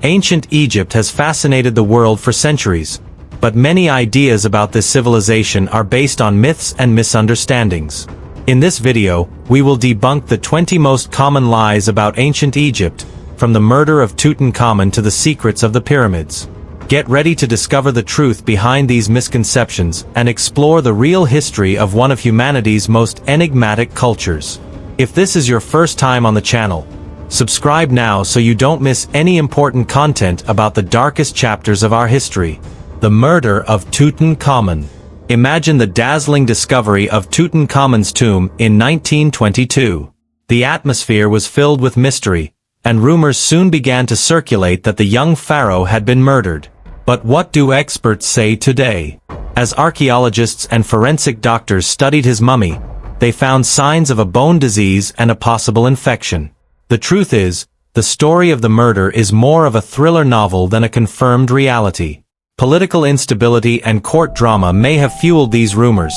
Ancient Egypt has fascinated the world for centuries, but many ideas about this civilization are based on myths and misunderstandings. In this video, we will debunk the 20 most common lies about ancient Egypt, from the murder of Tutankhamun to the secrets of the pyramids. Get ready to discover the truth behind these misconceptions and explore the real history of one of humanity's most enigmatic cultures. If this is your first time on the channel, subscribe now so you don't miss any important content about the darkest chapters of our history. The murder of Tutankhamun. Imagine the dazzling discovery of Tutankhamun's tomb in 1922. The atmosphere was filled with mystery, and rumors soon began to circulate that the young pharaoh had been murdered. But what do experts say today? As archaeologists and forensic doctors studied his mummy, they found signs of a bone disease and a possible infection. The truth is, the story of the murder is more of a thriller novel than a confirmed reality. Political instability and court drama may have fueled these rumors,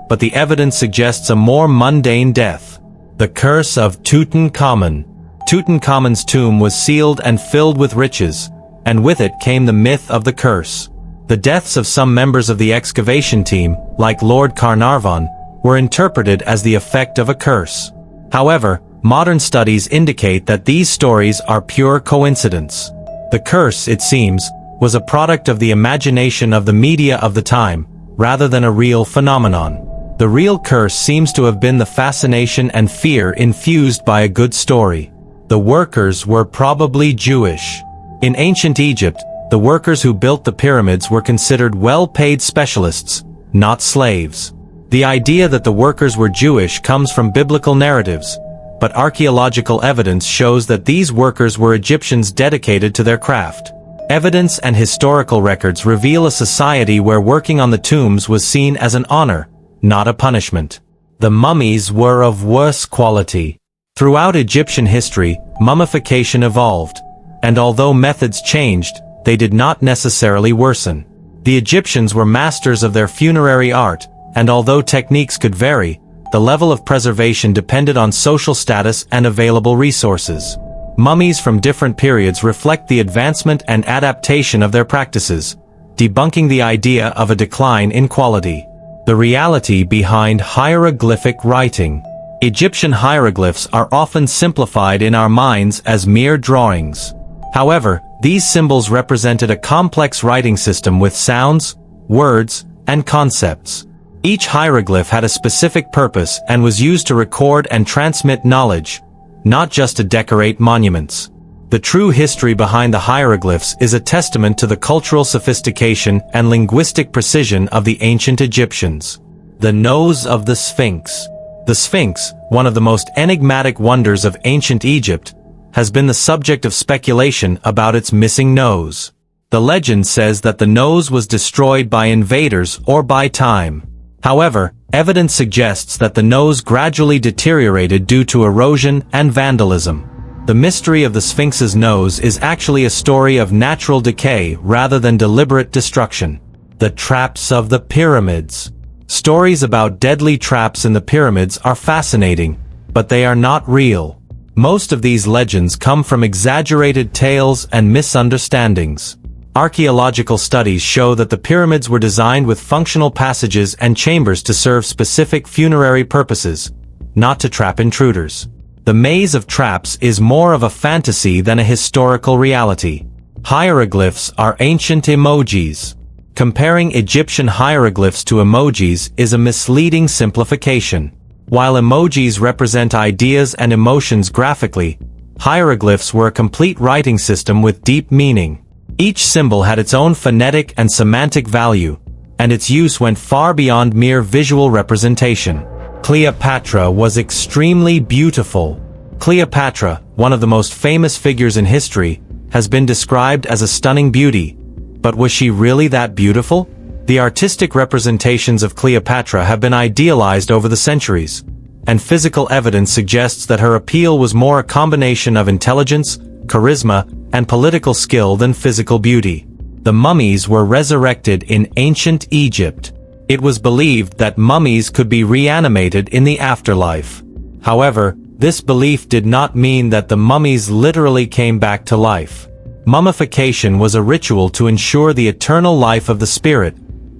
but the evidence suggests a more mundane death. The curse of Tutankhamun. Tutankhamun's tomb was sealed and filled with riches, and with it came the myth of the curse. The deaths of some members of the excavation team, like Lord Carnarvon, were interpreted as the effect of a curse. However, modern studies indicate that these stories are pure coincidence. The curse, it seems, was a product of the imagination of the media of the time, rather than a real phenomenon. The real curse seems to have been the fascination and fear infused by a good story. The workers were probably Jewish. In ancient Egypt, the workers who built the pyramids were considered well-paid specialists, not slaves. The idea that the workers were Jewish comes from biblical narratives, but archaeological evidence shows that these workers were Egyptians dedicated to their craft. Evidence and historical records reveal a society where working on the tombs was seen as an honor, not a punishment. The mummies were of worse quality. Throughout Egyptian history, mummification evolved, and although methods changed, they did not necessarily worsen. The Egyptians were masters of their funerary art, and although techniques could vary, the level of preservation depended on social status and available resources. Mummies from different periods reflect the advancement and adaptation of their practices, debunking the idea of a decline in quality. The reality behind hieroglyphic writing. Egyptian hieroglyphs are often simplified in our minds as mere drawings. However, these symbols represented a complex writing system with sounds, words, and concepts. Each hieroglyph had a specific purpose and was used to record and transmit knowledge, not just to decorate monuments. The true history behind the hieroglyphs is a testament to the cultural sophistication and linguistic precision of the ancient Egyptians. The nose of the Sphinx. The Sphinx, one of the most enigmatic wonders of ancient Egypt, has been the subject of speculation about its missing nose. The legend says that the nose was destroyed by invaders or by time. However, evidence suggests that the nose gradually deteriorated due to erosion and vandalism. The mystery of the Sphinx's nose is actually a story of natural decay rather than deliberate destruction. The traps of the pyramids. Stories about deadly traps in the pyramids are fascinating, but they are not real. Most of these legends come from exaggerated tales and misunderstandings. Archaeological studies show that the pyramids were designed with functional passages and chambers to serve specific funerary purposes, not to trap intruders. The maze of traps is more of a fantasy than a historical reality. Hieroglyphs are ancient emojis. Comparing Egyptian hieroglyphs to emojis is a misleading simplification. While emojis represent ideas and emotions graphically, hieroglyphs were a complete writing system with deep meaning. Each symbol had its own phonetic and semantic value, and its use went far beyond mere visual representation. Cleopatra was extremely beautiful. Cleopatra, one of the most famous figures in history, has been described as a stunning beauty. But was she really that beautiful? The artistic representations of Cleopatra have been idealized over the centuries, and physical evidence suggests that her appeal was more a combination of intelligence, charisma, and political skill than physical beauty. The mummies were resurrected in ancient Egypt. It was believed that mummies could be reanimated in the afterlife. However, this belief did not mean that the mummies literally came back to life. Mummification was a ritual to ensure the eternal life of the spirit,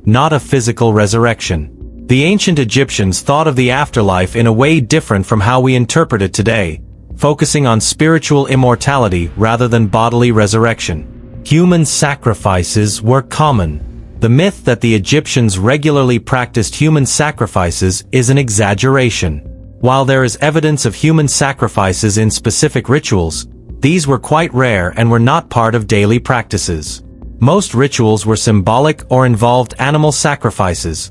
not a physical resurrection. The ancient Egyptians thought of the afterlife in a way different from how we interpret it today, focusing on spiritual immortality rather than bodily resurrection. Human sacrifices were common. The myth that the Egyptians regularly practiced human sacrifices is an exaggeration. While there is evidence of human sacrifices in specific rituals, these were quite rare and were not part of daily practices. Most rituals were symbolic or involved animal sacrifices,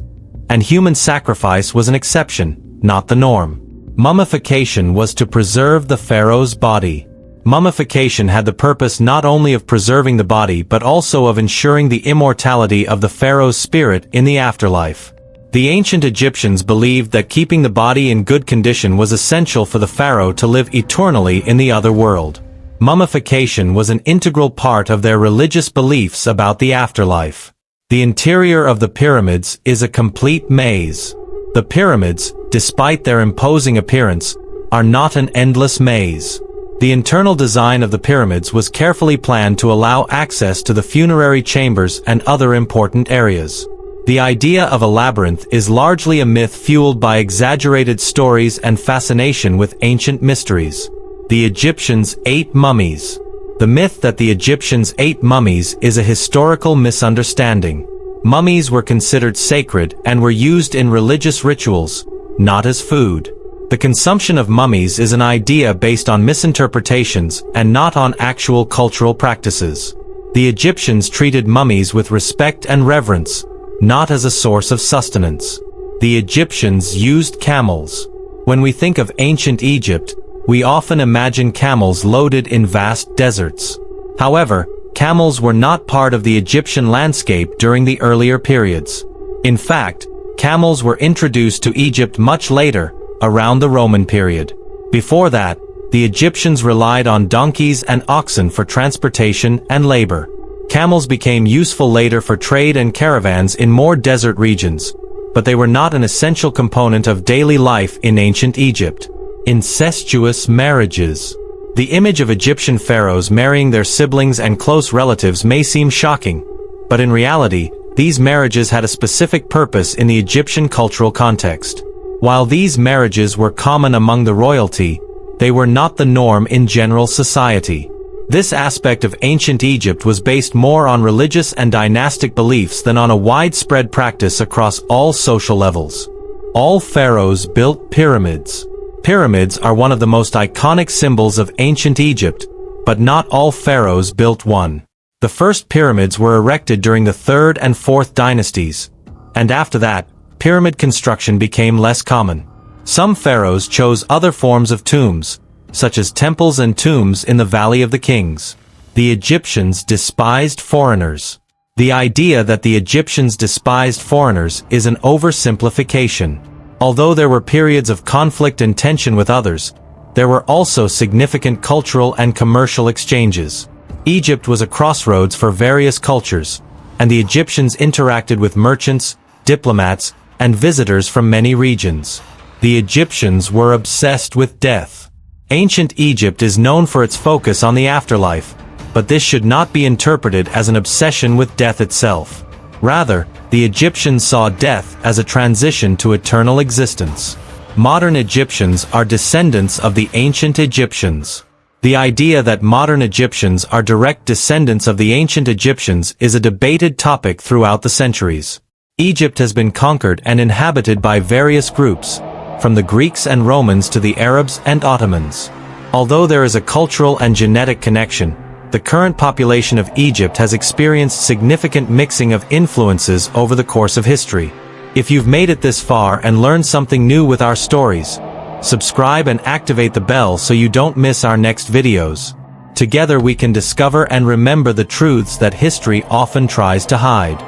and human sacrifice was an exception, not the norm. Mummification was to preserve the pharaoh's body. Mummification had the purpose not only of preserving the body but also of ensuring the immortality of the pharaoh's spirit in the afterlife. The ancient Egyptians believed that keeping the body in good condition was essential for the pharaoh to live eternally in the other world. Mummification was an integral part of their religious beliefs about the afterlife. The interior of the pyramids is a complete maze. The pyramids, despite their imposing appearance, are not an endless maze. The internal design of the pyramids was carefully planned to allow access to the funerary chambers and other important areas. The idea of a labyrinth is largely a myth fueled by exaggerated stories and fascination with ancient mysteries. The Egyptians ate mummies. The myth that the Egyptians ate mummies is a historical misunderstanding. Mummies were considered sacred and were used in religious rituals, not as food. The consumption of mummies is an idea based on misinterpretations and not on actual cultural practices. The Egyptians treated mummies with respect and reverence, not as a source of sustenance. The Egyptians used camels. When we think of ancient Egypt, we often imagine camels loaded in vast deserts. However, camels were not part of the Egyptian landscape during the earlier periods. In fact, camels were introduced to Egypt much later, around the Roman period. Before that, the Egyptians relied on donkeys and oxen for transportation and labor. Camels became useful later for trade and caravans in more desert regions, but they were not an essential component of daily life in ancient Egypt. Incestuous marriages. The image of Egyptian pharaohs marrying their siblings and close relatives may seem shocking, but in reality, these marriages had a specific purpose in the Egyptian cultural context. While these marriages were common among the royalty, they were not the norm in general society. This aspect of ancient Egypt was based more on religious and dynastic beliefs than on a widespread practice across all social levels. All pharaohs built pyramids. Pyramids are one of the most iconic symbols of ancient Egypt, but not all pharaohs built one. The first pyramids were erected during the 3rd and 4th dynasties, and after that, pyramid construction became less common. Some pharaohs chose other forms of tombs, such as temples and tombs in the Valley of the Kings. The Egyptians despised foreigners. The idea that the Egyptians despised foreigners is an oversimplification. Although there were periods of conflict and tension with others, there were also significant cultural and commercial exchanges. Egypt was a crossroads for various cultures, and the Egyptians interacted with merchants, diplomats, and visitors from many regions. The Egyptians were obsessed with death. Ancient Egypt is known for its focus on the afterlife, but this should not be interpreted as an obsession with death itself. Rather, the Egyptians saw death as a transition to eternal existence. Modern Egyptians are descendants of the ancient Egyptians. The idea that modern Egyptians are direct descendants of the ancient Egyptians is a debated topic throughout the centuries. Egypt has been conquered and inhabited by various groups, from the Greeks and Romans to the Arabs and Ottomans. Although there is a cultural and genetic connection, the current population of Egypt has experienced significant mixing of influences over the course of history. If you've made it this far and learned something new with our stories, subscribe and activate the bell so you don't miss our next videos. Together we can discover and remember the truths that history often tries to hide.